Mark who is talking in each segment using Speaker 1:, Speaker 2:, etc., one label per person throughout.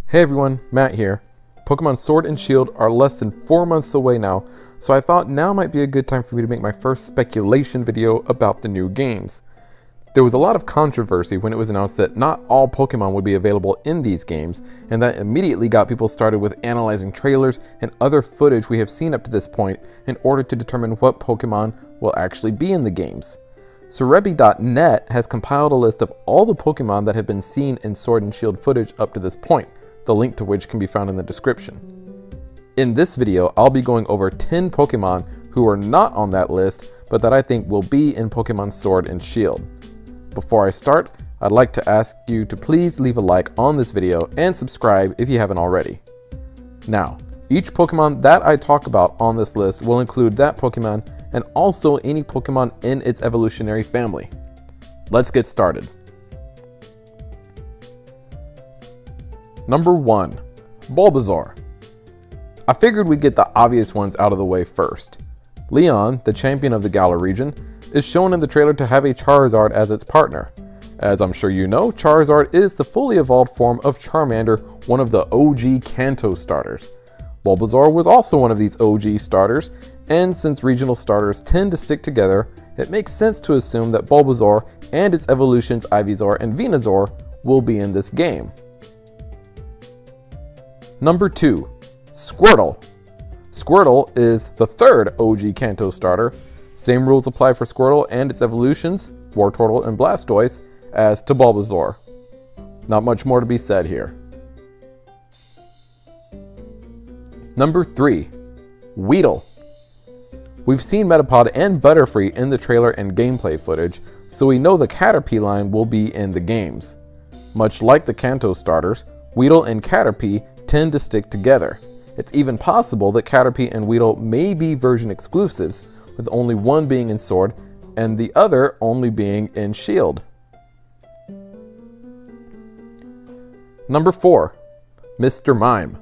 Speaker 1: Hey everyone, Matt here. Pokemon Sword and Shield are less than 4 months away now, so I thought now might be a good time for me to make my first speculation video about the new games. There was a lot of controversy when it was announced that not all Pokemon would be available in these games, and that immediately got people started with analyzing trailers and other footage we have seen up to this point in order to determine what Pokemon will actually be in the games. Serebii.net has compiled a list of all the Pokemon that have been seen in Sword and Shield footage up to this point, the link to which can be found in the description. In this video, I'll be going over 10 Pokemon who are not on that list, but that I think will be in Pokemon Sword and Shield. Before I start, I'd like to ask you to please leave a like on this video and subscribe if you haven't already. Now, each Pokemon that I talk about on this list will include that Pokemon and also any Pokemon in its evolutionary family. Let's get started. Number 1. Bulbasaur. I figured we'd get the obvious ones out of the way first. Leon, the champion of the Galar region, is shown in the trailer to have a Charizard as its partner. As I'm sure you know, Charizard is the fully evolved form of Charmander, one of the OG Kanto starters. Bulbasaur was also one of these OG starters, and since regional starters tend to stick together, it makes sense to assume that Bulbasaur and its evolutions Ivysaur and Venusaur will be in this game. Number 2. Squirtle. Squirtle is the third OG Kanto starter. Same rules apply for Squirtle and its evolutions, Wartortle and Blastoise, as to Bulbasaur. Not much more to be said here. Number 3. Weedle. We've seen Metapod and Butterfree in the trailer and gameplay footage, so we know the Caterpie line will be in the games. Much like the Kanto starters, Weedle and Caterpie tend to stick together. It's even possible that Caterpie and Weedle may be version exclusives, with only one being in Sword and the other only being in Shield. Number 4. Mr. Mime.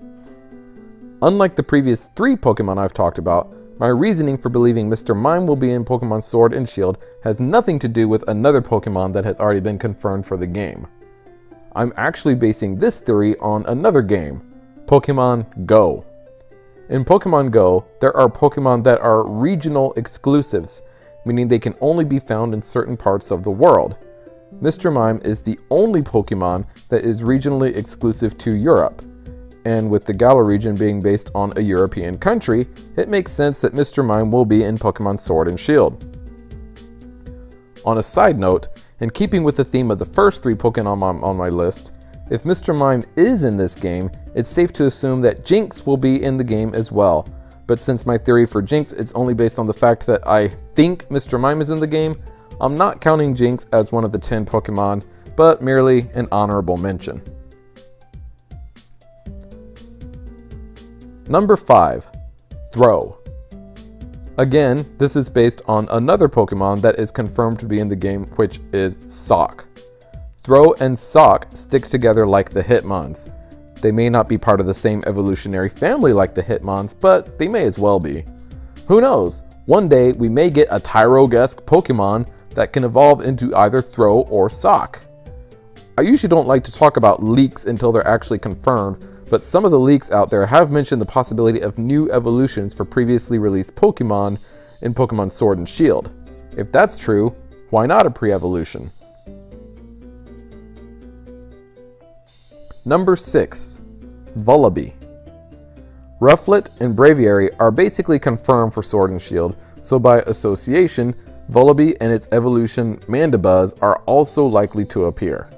Speaker 1: Unlike the previous 3 Pokemon I've talked about, my reasoning for believing Mr. Mime will be in Pokemon Sword and Shield has nothing to do with another Pokemon that has already been confirmed for the game. I'm actually basing this theory on another game, Pokemon Go. In Pokemon Go, there are Pokemon that are regional exclusives, meaning they can only be found in certain parts of the world. Mr. Mime is the only Pokemon that is regionally exclusive to Europe, and with the Galar region being based on a European country, it makes sense that Mr. Mime will be in Pokemon Sword and Shield. On a side note, in keeping with the theme of the first 3 Pokemon on my list, if Mr. Mime is in this game, it's safe to assume that Jinx will be in the game as well. But since my theory for Jinx is only based on the fact that I think Mr. Mime is in the game, I'm not counting Jinx as one of the 10 Pokemon, but merely an honorable mention. Number 5. Throw. Again, this is based on another Pokemon that is confirmed to be in the game, which is Sock. Throw and Sock stick together like the Hitmons. They may not be part of the same evolutionary family like the Hitmons, but they may as well be. Who knows? One day we may get a Tyrogue-esque Pokemon that can evolve into either Throw or Sock. I usually don't like to talk about leaks until they're actually confirmed, but some of the leaks out there have mentioned the possibility of new evolutions for previously released Pokemon in Pokemon Sword and Shield. If that's true, why not a pre-evolution? Number 6. Vallabha. Rufflet and Braviary are basically confirmed for Sword and Shield, so by association, Vallabha and its evolution Mandibuzz are also likely to appear.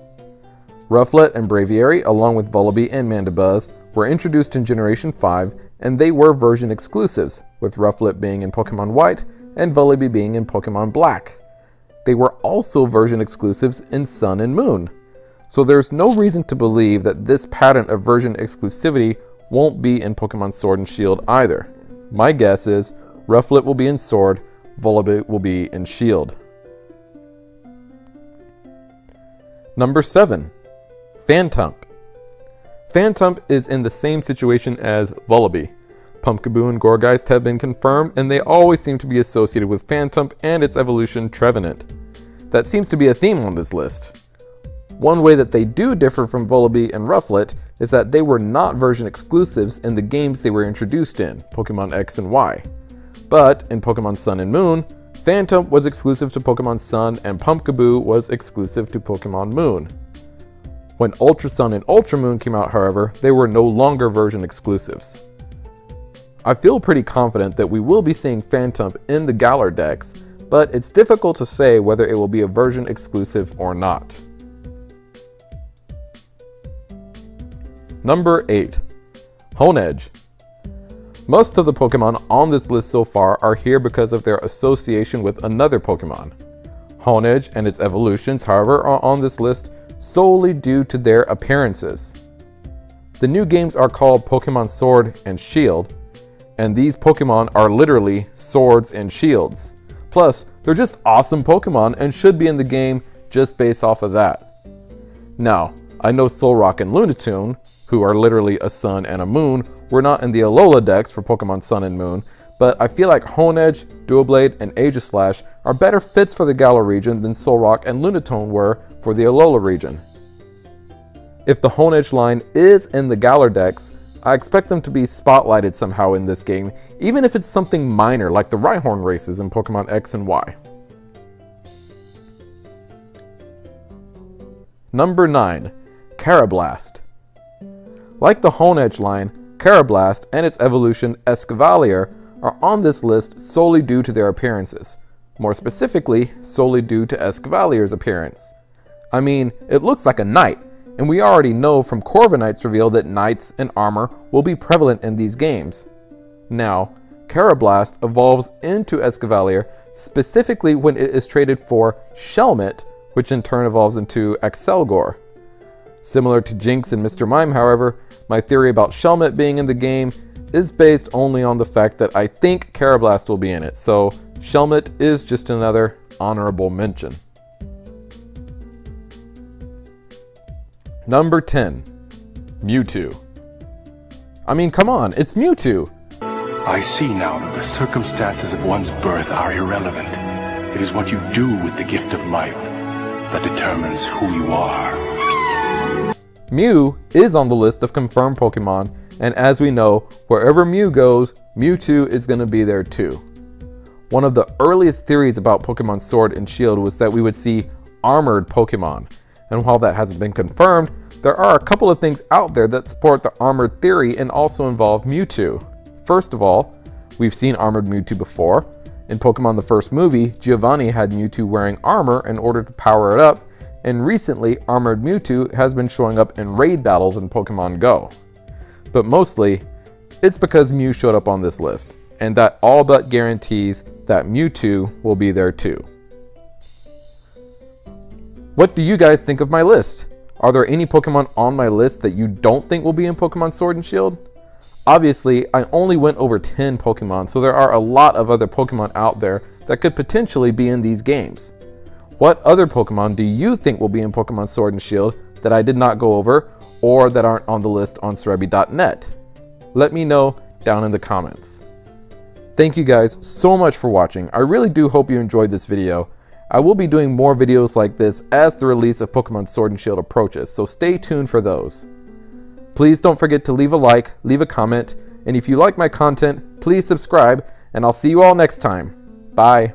Speaker 1: Rufflet and Braviary, along with Vallabha and Mandibuzz, were introduced in Generation 5, and they were version exclusives, with Rufflet being in Pokemon White and Vallabha being in Pokemon Black. They were also version exclusives in Sun and Moon. So there's no reason to believe that this pattern of version exclusivity won't be in Pokemon Sword and Shield either. My guess is Rufflet will be in Sword, Vallabha will be in Shield. Number 7. Phantump. Phantump is in the same situation as Vallabha. Pumpkaboo and Gourgeist have been confirmed, and they always seem to be associated with Phantump and its evolution Trevenant. That seems to be a theme on this list. One way that they do differ from Vallabha and Rufflet is that they were not version exclusives in the games they were introduced in, Pokemon X and Y. But in Pokemon Sun and Moon, Phantom was exclusive to Pokemon Sun and Pumpkaboo was exclusive to Pokemon Moon. When Ultra Sun and Ultra Moon came out, however, they were no longer version exclusives. I feel pretty confident that we will be seeing Phantom in the Galar Dex, but it's difficult to say whether it will be a version exclusive or not. Number 8. Hoenn Edge. Most of the Pokemon on this list so far are here because of their association with another Pokemon. Hoenn Edge and its evolutions, however, are on this list solely due to their appearances. The new games are called Pokemon Sword and Shield, and these Pokemon are literally swords and shields. Plus, they're just awesome Pokemon and should be in the game just based off of that. Now, I know Solrock and Lunatone, who are literally a sun and a moon, were not in the Alola Dex for Pokemon Sun and Moon, but I feel like Hoenn Edge, Doublade, and Aegislash are better fits for the Galar region than Solrock and Lunatone were for the Alola region. If the Hoenn Edge line is in the Galar Dex, I expect them to be spotlighted somehow in this game, even if it's something minor like the Rhyhorn races in Pokemon X and Y. Number 9. Karrablast. Like the Hoenn Edge line, Karrablast and its evolution Escavalier are on this list solely due to their appearances. More specifically, solely due to Escavalier's appearance. I mean, it looks like a knight, and we already know from Corviknight's reveal that knights and armor will be prevalent in these games. Now, Karrablast evolves into Escavalier specifically when it is traded for Shelmet, which in turn evolves into Axelgor. Similar to Jinx and Mr. Mime, however, my theory about Shelmet being in the game is based only on the fact that I think Karrablast will be in it, so Shelmet is just another honorable mention. Number 10. Mewtwo. I mean, come on, it's Mewtwo!
Speaker 2: I see now that the circumstances of one's birth are irrelevant. It is what you do with the gift of life that determines who you are.
Speaker 1: Mew is on the list of confirmed Pokemon, and as we know, wherever Mew goes, Mewtwo is going to be there too. One of the earliest theories about Pokemon Sword and Shield was that we would see armored Pokemon, and while that hasn't been confirmed, there are a couple of things out there that support the armored theory and also involve Mewtwo. First of all, we've seen armored Mewtwo before. In Pokemon the first movie, Giovanni had Mewtwo wearing armor in order to power it up, and recently armored Mewtwo has been showing up in raid battles in Pokemon Go. But mostly, it's because Mew showed up on this list, and that all but guarantees that Mewtwo will be there too. What do you guys think of my list? Are there any Pokemon on my list that you don't think will be in Pokemon Sword and Shield? Obviously, I only went over 10 Pokemon, so there are a lot of other Pokemon out there that could potentially be in these games. What other Pokemon do you think will be in Pokemon Sword and Shield that I did not go over or that aren't on the list on Serebii.net? Let me know down in the comments. Thank you guys so much for watching. I really do hope you enjoyed this video. I will be doing more videos like this as the release of Pokemon Sword and Shield approaches, so stay tuned for those. Please don't forget to leave a like, leave a comment, and if you like my content, please subscribe, and I'll see you all next time. Bye.